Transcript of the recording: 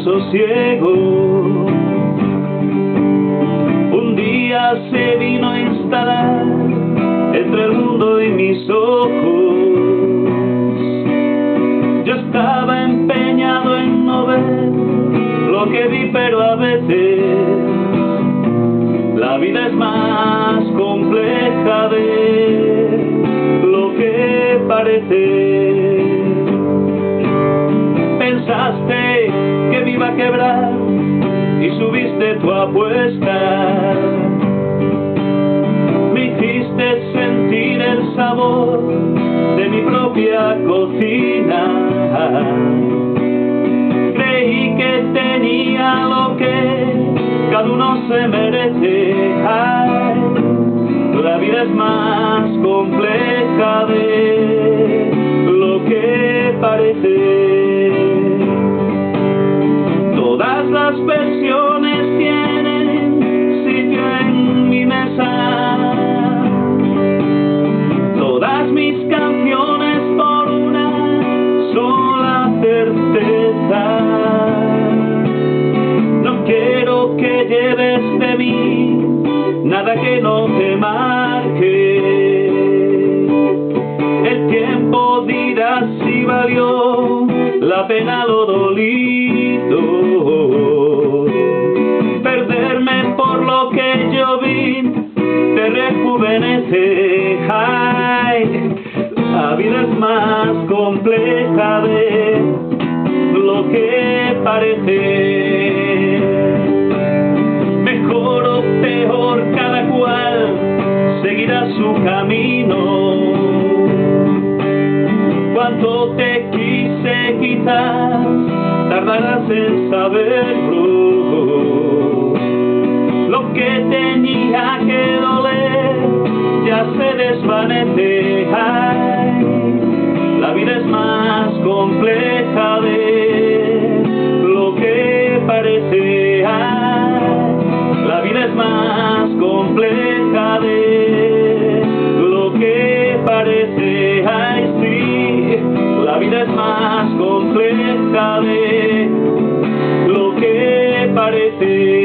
sosiego. Un día se vino a instalar entre el mundo y mis ojos. Yo estaba empeñado en no ver lo que vi, pero a veces la vida es más compleja de lo que parece. Pensaste que me iba a quebrar y subiste tu apuesta. Me hiciste sentir el sabor de mi propia cocina. Creí que tenía lo que cada uno se merece. Ay, la vida es más compleja de lo que parece. Todas las versiones tienen sitio en mi mesa. Todas mis canciones por una sola certeza. No quiero que lleves de mí nada que no te marque. El tiempo dirá si valió la pena lo dolido. Perderme por lo que yo vi te rejuvenece. Ay, la vida es más compleja de lo que parece. Mejor o peor, cada cual seguirá su camino. Cuánto te quise, quizás tardarás en saberlo. Lo que tenía que doler ya se desvanece. Ay, la vida es más compleja de lo que parece. Ay, la vida es más compleja de lo que parece. Ay, sí, la vida es más compleja de lo que parece.